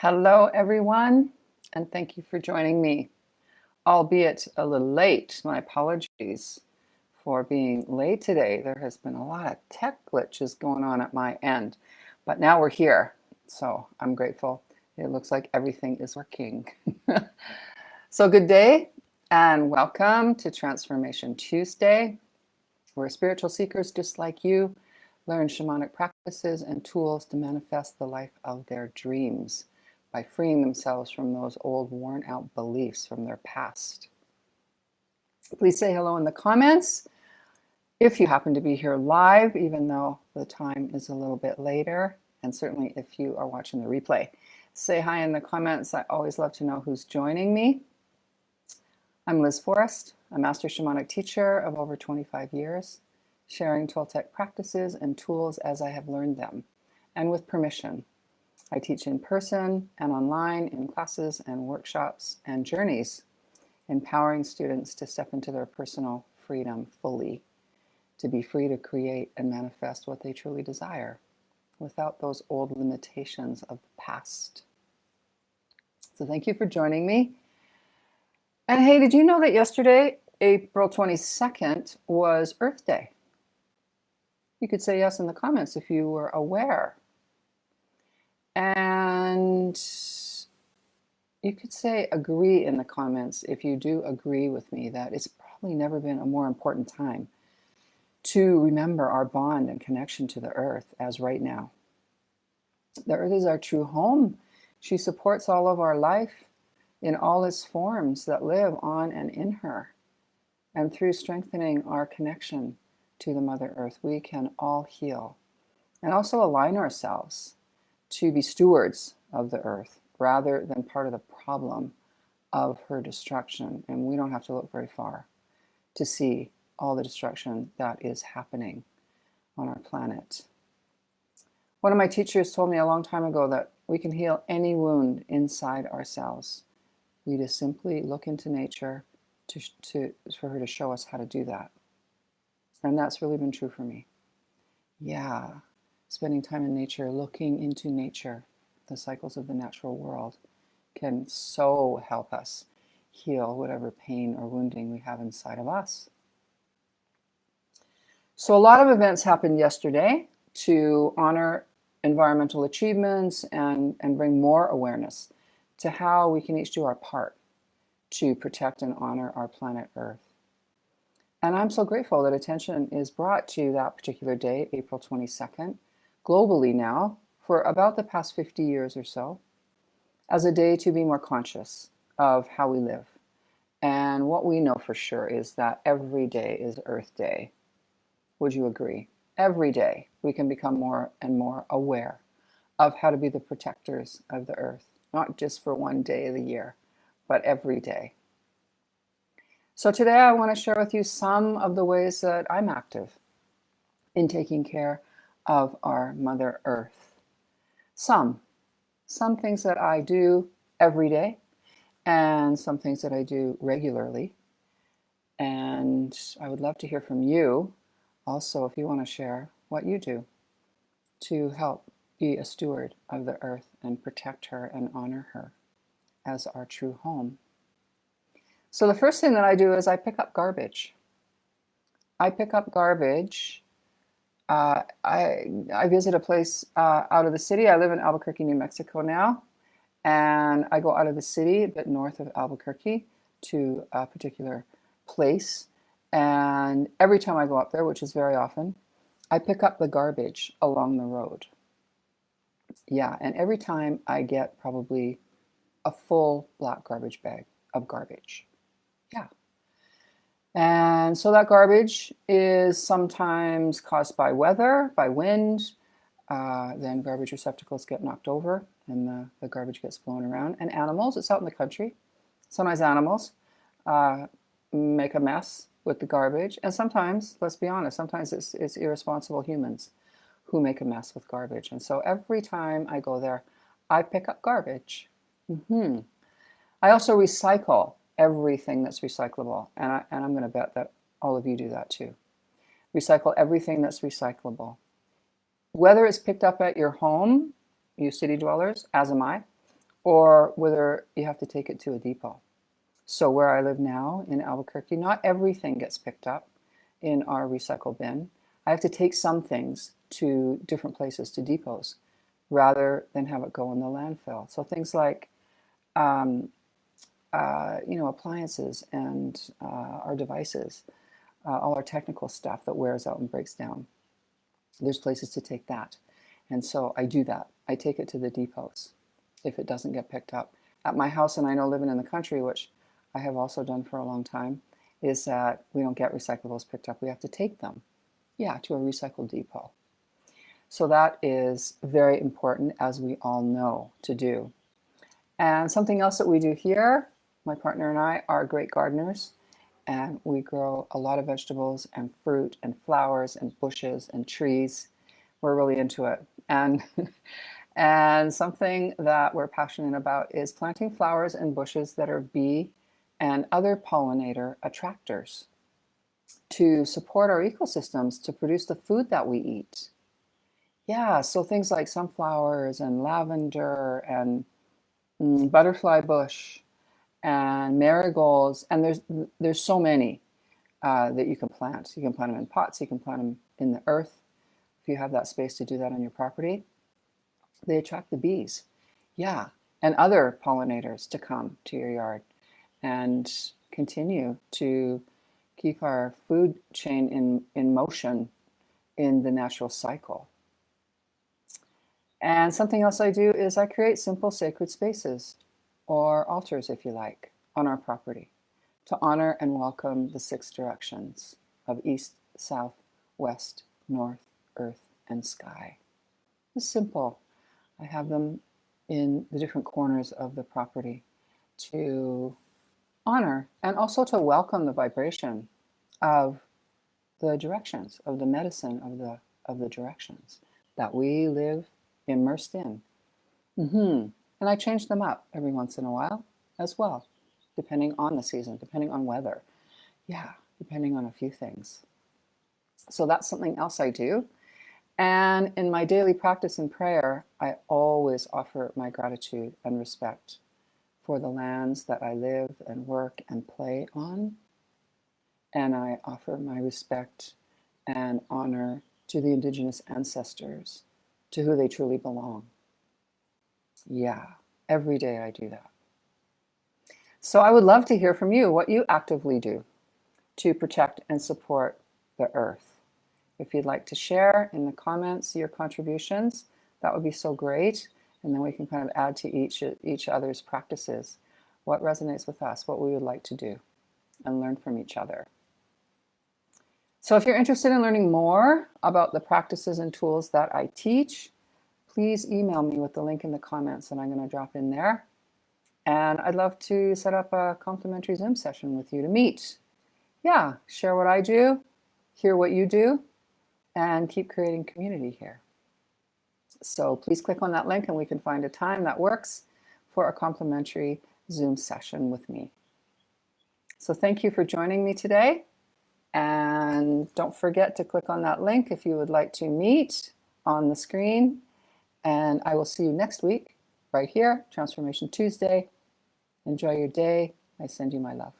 Hello, everyone, and thank you for joining me, albeit a little late. My apologies for being late today. There has been a lot of tech glitches going on at my end, but now we're here, so I'm grateful. It looks like everything is working. So, good day, and welcome to Transformation Tuesday, where spiritual seekers just like you learn shamanic practices and tools to manifest the life of their dreams by freeing themselves from those old worn out beliefs from their past. Please say hello in the comments if you happen to be here live, even though the time is a little bit later, and certainly if you are watching the replay. Say hi in the comments. I always love to know who's joining me. I'm Liz Forrest, a master shamanic teacher of over 25 years, sharing Toltec practices and tools as I have learned them, and with permission. I teach in person and online in classes and workshops and journeys, empowering students to step into their personal freedom fully, to be free to create and manifest what they truly desire without those old limitations of the past. So thank you for joining me. And hey, did you know that yesterday, April 22nd, was Earth Day? You could say yes in the comments if you were aware. And you could say agree in the comments if you do agree with me that it's probably never been a more important time to remember our bond and connection to the earth as right now. The earth is our true home. She supports all of our life in all its forms that live on and in her. And through strengthening our connection to the Mother Earth, we can all heal and also align ourselves to be stewards of the earth rather than part of the problem of her destruction. And we don't have to look very far to see all the destruction that is happening on our planet. One of my teachers told me a long time ago that we can heal any wound inside ourselves. We just simply look into nature for her to show us how to do that. And that's really been true for me. Yeah. Spending time in nature, looking into nature, the cycles of the natural world, can so help us heal whatever pain or wounding we have inside of us. So a lot of events happened yesterday to honor environmental achievements and bring more awareness to how we can each do our part to protect and honor our planet Earth. And I'm so grateful that attention is brought to that particular day, April 22nd, globally now, for about the past 50 years or so, as a day to be more conscious of how we live. And what we know for sure is that every day is Earth Day. Would you agree? Every day we can become more and more aware of how to be the protectors of the Earth, not just for one day of the year, but every day. So today I want to share with you some of the ways that I'm active in taking care of our Mother Earth. Some things that I do every day and some things that I do regularly. And I would love to hear from you also if you want to share what you do to help be a steward of the earth and protect her and honor her as our true home. So the first thing that I do is I pick up garbage. I pick up garbage. I visit a place out of the city. I live in Albuquerque, New Mexico now, and I go out of the city a bit north of Albuquerque to a particular place. And every time I go up there, which is very often, I pick up the garbage along the road. Yeah, and every time I get probably a full black garbage bag of garbage. Yeah. And so that garbage is sometimes caused by weather, by wind. Then garbage receptacles get knocked over and the garbage gets blown around. And animals, it's out in the country. Sometimes animals make a mess with the garbage. And sometimes, let's be honest, sometimes it's irresponsible humans who make a mess with garbage. And so every time I go there, I pick up garbage. I also recycle everything that's recyclable. And I'm going to bet that all of you do that too. Recycle everything that's recyclable. Whether it's picked up at your home, you city dwellers, as am I, or whether you have to take it to a depot. So where I live now in Albuquerque, not everything gets picked up in our recycle bin. I have to take some things to different places, to depots, rather than have it go in the landfill. So things like, appliances and our devices, all our technical stuff that wears out and breaks down. There's places to take that. And so I do that. I take it to the depots if it doesn't get picked up. At my house, and I know living in the country, which I have also done for a long time, is that we don't get recyclables picked up. We have to take them, to a recycle depot. So that is very important, as we all know, to do. And something else that we do here, my partner and I are great gardeners, and we grow a lot of vegetables and fruit and flowers and bushes and trees. We're really into it. And and something that we're passionate about is planting flowers and bushes that are bee and other pollinator attractors to support our ecosystems, to produce the food that we eat. Yeah, so things like sunflowers and lavender and butterfly bush and marigolds, and there's so many that you can plant. You can plant them in pots, you can plant them in the earth if you have that space to do that on your property. They attract the bees, and other pollinators to come to your yard and continue to keep our food chain in motion in the natural cycle. And something else I do is I create simple sacred spaces, or altars if you like, on our property to honor and welcome the 6 directions of east, south, west, north, earth, and sky. It's simple. I have them in the different corners of the property to honor and also to welcome the vibration of the directions, of the medicine of the directions that we live immersed in. And I change them up every once in a while as well, depending on the season, depending on weather. Depending on a few things. So that's something else I do. And in my daily practice and prayer, I always offer my gratitude and respect for the lands that I live and work and play on. And I offer my respect and honor to the Indigenous ancestors, to who they truly belong. Every day I do that. So I would love to hear from you what you actively do to protect and support the earth. If you'd like to share in the comments your contributions, that would be so great. And then we can kind of add to each other's practices, what resonates with us, what we would like to do, and learn from each other. So if you're interested in learning more about the practices and tools that I teach, please email me with the link in the comments that I'm going to drop in there. And I'd love to set up a complimentary Zoom session with you to meet. Share what I do, hear what you do, and keep creating community here. So please click on that link and we can find a time that works for a complimentary Zoom session with me. So thank you for joining me today. And don't forget to click on that link if you would like to meet on the screen. And I will see you next week right here, Transformation Tuesday. Enjoy your day. I send you my love.